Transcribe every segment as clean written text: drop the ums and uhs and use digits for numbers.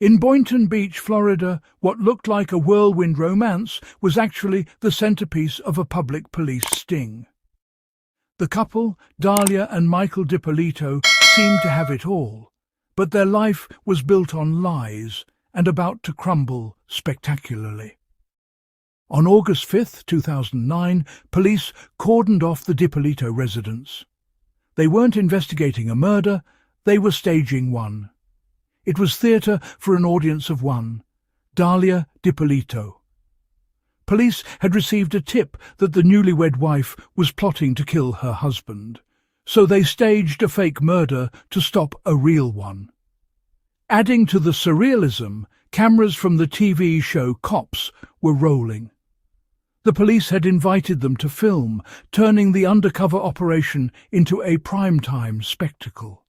In Boynton Beach, Florida, what looked like a whirlwind romance was actually the centerpiece of a public police sting. The couple, Dalia and Michael Dippolito, seemed to have it all, but their life was built on lies and about to crumble spectacularly. On August 5, 2009, police cordoned off the Dippolito residence. They weren't investigating a murder, they were staging one. It was theatre for an audience of one, Dalia Dippolito. Police had received a tip that the newlywed wife was plotting to kill her husband, so they staged a fake murder to stop a real one. Adding to the surrealism, cameras from the TV show Cops were rolling. The police had invited them to film, turning the undercover operation into a primetime spectacle.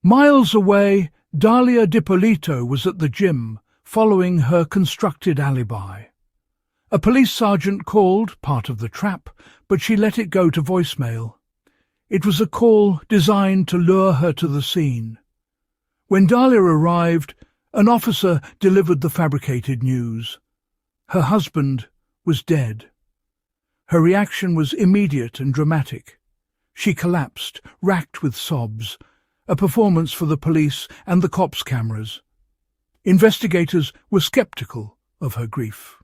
Miles away, Dalia Dippolito was at the gym, following her constructed alibi. A police sergeant called, part of the trap, but she let it go to voicemail. It was a call designed to lure her to the scene. When Dalia arrived, an officer delivered the fabricated news. Her husband was dead. Her reaction was immediate and dramatic. She collapsed, racked with sobs, a performance for the police and the cops' cameras. Investigators were skeptical of her grief.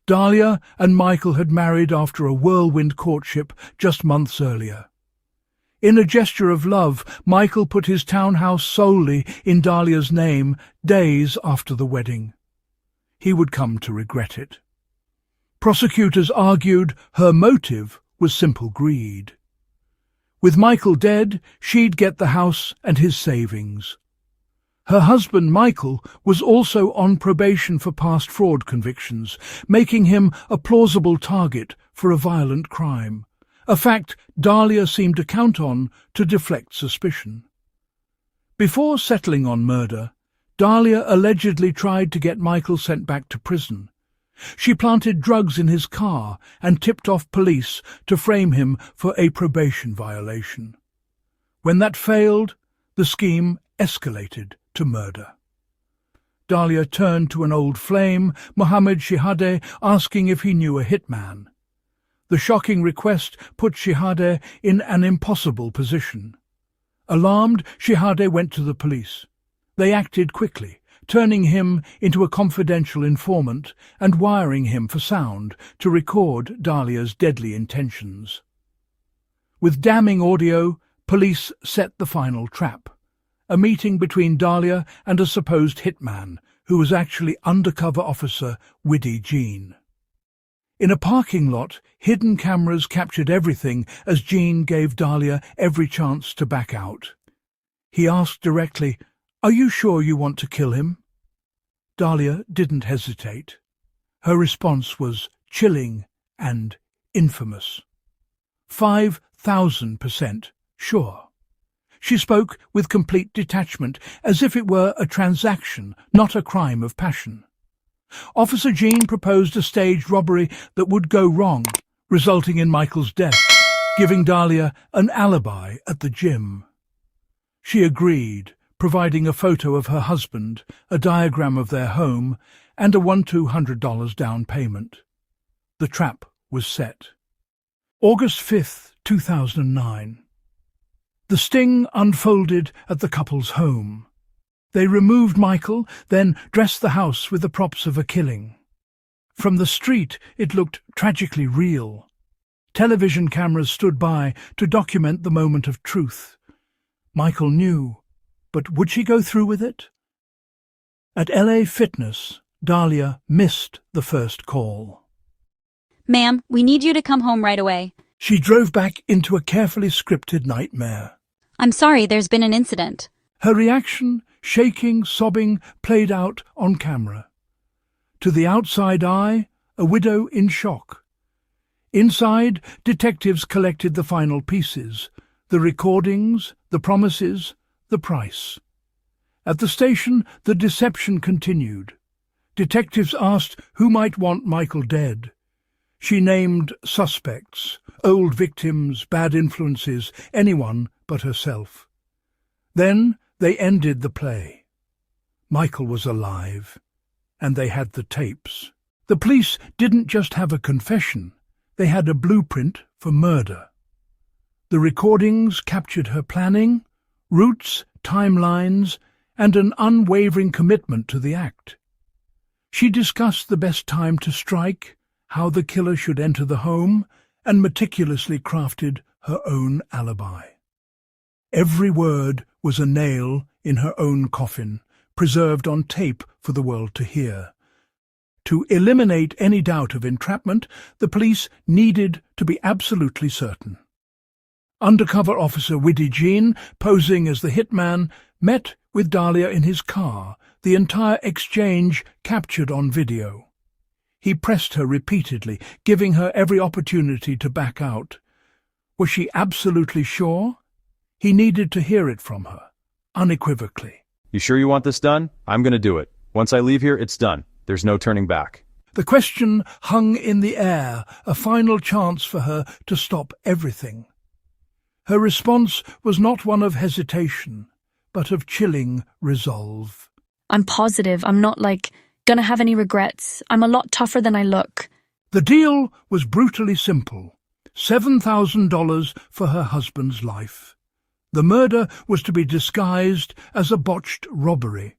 Dalia and Michael had married after a whirlwind courtship just months earlier. In a gesture of love, Michael put his townhouse solely in Dalia's name days after the wedding. He would come to regret it. Prosecutors argued her motive was simple greed. With Michael dead, she'd get the house and his savings. Her husband, Michael, was also on probation for past fraud convictions, making him a plausible target for a violent crime, a fact Dalia seemed to count on to deflect suspicion. Before settling on murder, Dalia allegedly tried to get Michael sent back to prison. She planted drugs in his car and tipped off police to frame him for a probation violation. When that failed, the scheme escalated to murder. Dalia turned to an old flame, Mohammed Shihadeh, asking if he knew a hitman. The shocking request put Shihadeh in an impossible position. Alarmed, Shihadeh went to the police. They acted quickly, turning him into a confidential informant and wiring him for sound to record Dalia's deadly intentions. With damning audio, police set the final trap, a meeting between Dalia and a supposed hitman, who was actually undercover officer Widdy Jean. In a parking lot, hidden cameras captured everything as Jean gave Dalia every chance to back out. He asked directly, "Are you sure you want to kill him?" Dalia didn't hesitate. Her response was chilling and infamous. 5,000% sure. She spoke with complete detachment, as if it were a transaction, not a crime of passion. Officer Jean proposed a staged robbery that would go wrong, resulting in Michael's death, giving Dalia an alibi at the gym. She agreed, providing a photo of her husband, a diagram of their home, and a $1,200 down payment. The trap was set. August 5, 2009. The sting unfolded at the couple's home. They removed Michael, then dressed the house with the props of a killing. From the street, it looked tragically real. Television cameras stood by to document the moment of truth. Michael knew, but would she go through with it? At LA Fitness, Dalia missed the first call. "Ma'am, we need you to come home right away." She drove back into a carefully scripted nightmare. "I'm sorry, there's been an incident." Her reaction, shaking, sobbing, played out on camera. To the outside eye, a widow in shock. Inside, detectives collected the final pieces, the recordings, the promises, the price. At the station, the deception continued. Detectives asked who might want Michael dead. She named suspects, old victims, bad influences, anyone but herself. Then they ended the play. Michael was alive, and they had the tapes. The police didn't just have a confession, they had a blueprint for murder. The recordings captured her planning, routes, timelines, and an unwavering commitment to the act. She discussed the best time to strike, how the killer should enter the home, and meticulously crafted her own alibi. Every word was a nail in her own coffin, preserved on tape for the world to hear. To eliminate any doubt of entrapment, the police needed to be absolutely certain. Undercover officer Widdy Jean, posing as the hitman, met with Dalia in his car, the entire exchange captured on video. He pressed her repeatedly, giving her every opportunity to back out. Was she absolutely sure? He needed to hear it from her, unequivocally. You sure you want this done? I'm going to do it. Once I leave here, it's done. There's no turning back. The question hung in the air, a final chance for her to stop everything. Her response was not one of hesitation, but of chilling resolve. I'm positive I'm not, gonna have any regrets. I'm a lot tougher than I look. The deal was brutally simple. $7,000 for her husband's life. The murder was to be disguised as a botched robbery.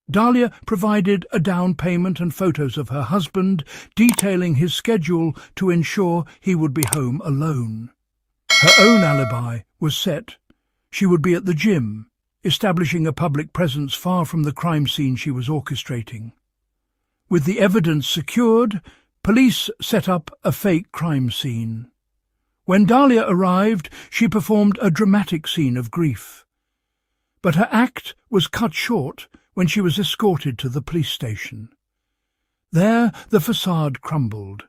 Dalia provided a down payment and photos of her husband, detailing his schedule to ensure he would be home alone. Her own alibi was set. She would be at the gym, establishing a public presence far from the crime scene she was orchestrating. With the evidence secured, police set up a fake crime scene. When Dalia arrived, she performed a dramatic scene of grief. But her act was cut short when she was escorted to the police station. There the facade crumbled.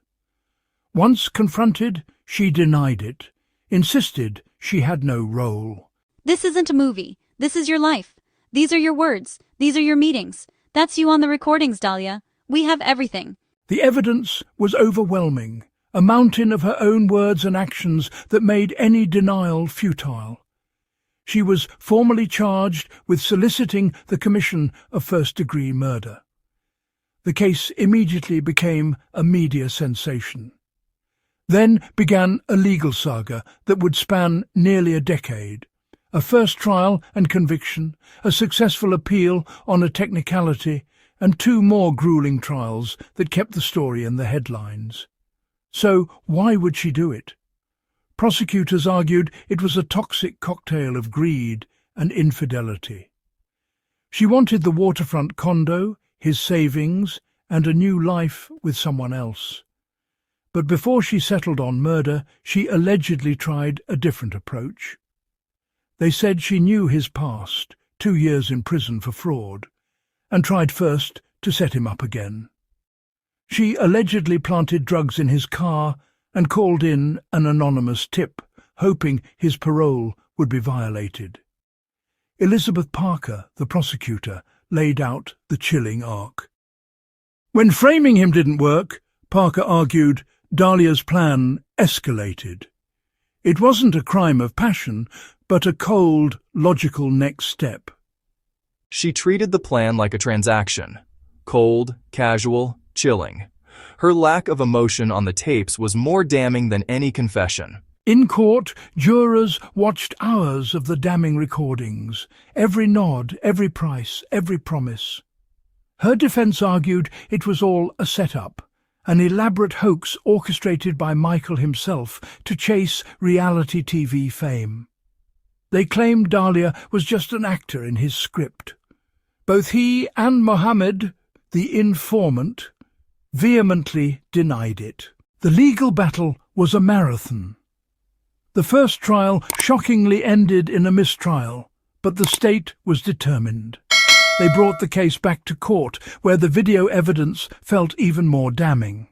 Once confronted, she denied it, insisted she had no role. This isn't a movie. This is your life. These are your words. These are your meetings. That's you on the recordings, Dalia. We have everything. The evidence was overwhelming, a mountain of her own words and actions that made any denial futile. She was formally charged with soliciting the commission of first-degree murder. The case immediately became a media sensation. Then began a legal saga that would span nearly a decade. A first trial and conviction, a successful appeal on a technicality, and 2 more grueling trials that kept the story in the headlines. So why would she do it? Prosecutors argued it was a toxic cocktail of greed and infidelity. She wanted the waterfront condo, his savings, and a new life with someone else. But before she settled on murder, she allegedly tried a different approach. They said she knew his past, 2 years in prison for fraud, and tried first to set him up again. She allegedly planted drugs in his car and called in an anonymous tip, hoping his parole would be violated. Elizabeth Parker, the prosecutor, laid out the chilling arc. When framing him didn't work, Parker argued Dalia's plan escalated. It wasn't a crime of passion, but a cold, logical next step. She treated the plan like a transaction. Cold, casual, chilling. Her lack of emotion on the tapes was more damning than any confession. In court, jurors watched hours of the damning recordings, every nod, every price, every promise. Her defense argued it was all a setup, an elaborate hoax orchestrated by Michael himself to chase reality TV fame. They claimed Dalia was just an actor in his script. Both he and Mohammed, the informant, vehemently denied it. The legal battle was a marathon. The first trial shockingly ended in a mistrial, but the state was determined. They brought the case back to court, where the video evidence felt even more damning.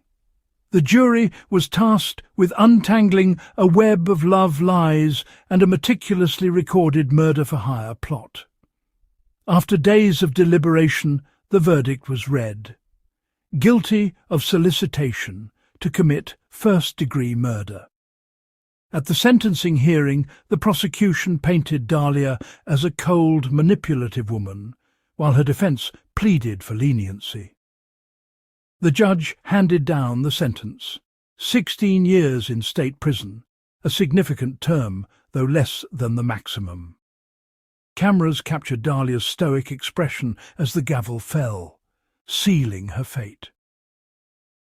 The jury was tasked with untangling a web of love lies and a meticulously recorded murder-for-hire plot. After days of deliberation, the verdict was read. Guilty of solicitation to commit first-degree murder. At the sentencing hearing, the prosecution painted Dalia as a cold, manipulative woman, while her defense pleaded for leniency. The judge handed down the sentence: 16 years in state prison, a significant term, though less than the maximum. Cameras captured Dalia's stoic expression as the gavel fell, sealing her fate.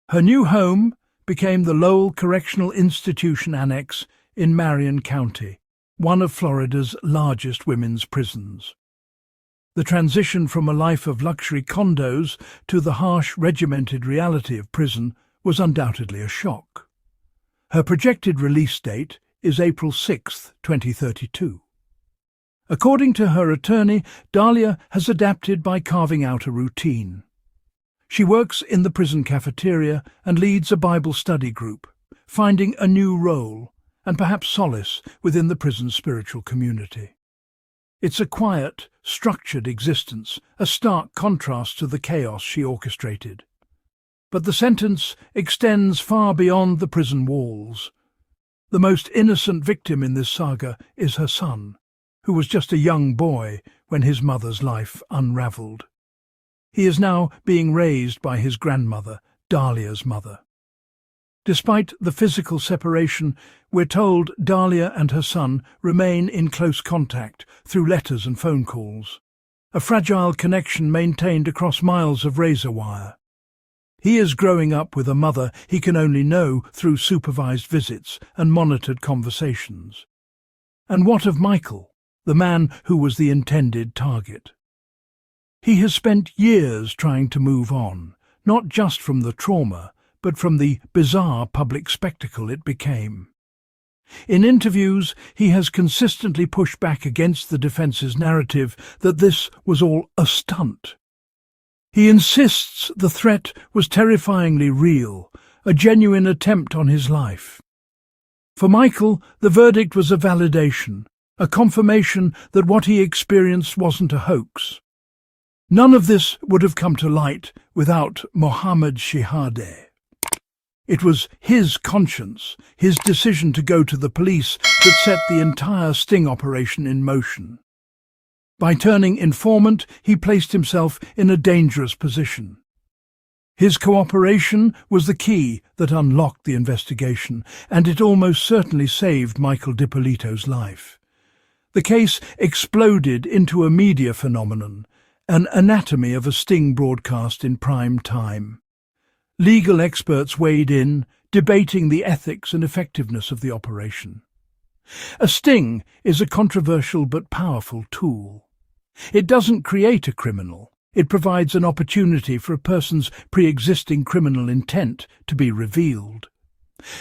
Her new home became the Lowell Correctional Institution Annex in Marion County, one of Florida's largest women's prisons. The transition from a life of luxury condos to the harsh, regimented reality of prison was undoubtedly a shock. Her projected release date is April 6, 2032. According to her attorney, Dalia has adapted by carving out a routine. She works in the prison cafeteria and leads a Bible study group, finding a new role and perhaps solace within the prison's spiritual community. It's a quiet, structured existence, a stark contrast to the chaos she orchestrated. But the sentence extends far beyond the prison walls. The most innocent victim in this saga is her son, who was just a young boy when his mother's life unravelled. He is now being raised by his grandmother, Dalia's mother. Despite the physical separation, we're told Dalia and her son remain in close contact through letters and phone calls, a fragile connection maintained across miles of razor wire. He is growing up with a mother he can only know through supervised visits and monitored conversations. And what of Michael, the man who was the intended target? He has spent years trying to move on, not just from the trauma, but from the bizarre public spectacle it became. In interviews, he has consistently pushed back against the defence's narrative that this was all a stunt. He insists the threat was terrifyingly real, a genuine attempt on his life. For Michael, the verdict was a validation, a confirmation that what he experienced wasn't a hoax. None of this would have come to light without Mohammed Shihadeh. It was his conscience, his decision to go to the police, that set the entire sting operation in motion. By turning informant, he placed himself in a dangerous position. His cooperation was the key that unlocked the investigation, and it almost certainly saved Michael Dippolito's life. The case exploded into a media phenomenon, an anatomy of a sting broadcast in prime time. Legal experts weighed in, debating the ethics and effectiveness of the operation. A sting is a controversial but powerful tool. It doesn't create a criminal. It provides an opportunity for a person's pre-existing criminal intent to be revealed.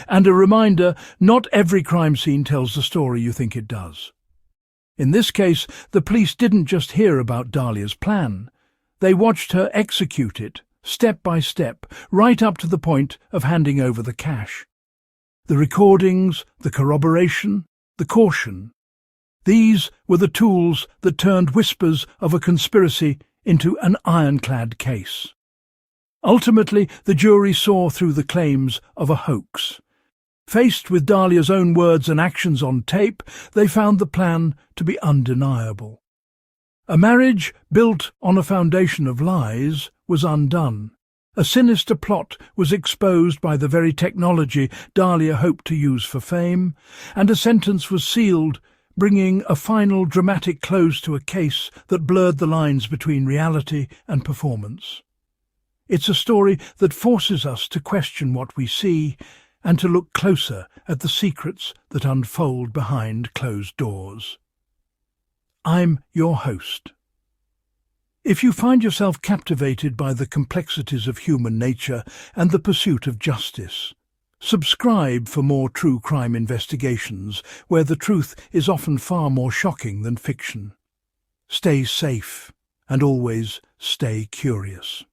And a reminder, not every crime scene tells the story you think it does. In this case, the police didn't just hear about Dalia's plan. They watched her execute it, step by step, right up to the point of handing over the cash. The recordings, the corroboration, the caution. These were the tools that turned whispers of a conspiracy into an ironclad case. Ultimately, the jury saw through the claims of a hoax. Faced with Dalia's own words and actions on tape, they found the plan to be undeniable. A marriage built on a foundation of lies was undone. A sinister plot was exposed by the very technology Dalia hoped to use for fame, and a sentence was sealed, bringing a final dramatic close to a case that blurred the lines between reality and performance. It's a story that forces us to question what we see and to look closer at the secrets that unfold behind closed doors. I'm your host. If you find yourself captivated by the complexities of human nature and the pursuit of justice, subscribe for more true crime investigations where the truth is often far more shocking than fiction. Stay safe and always stay curious.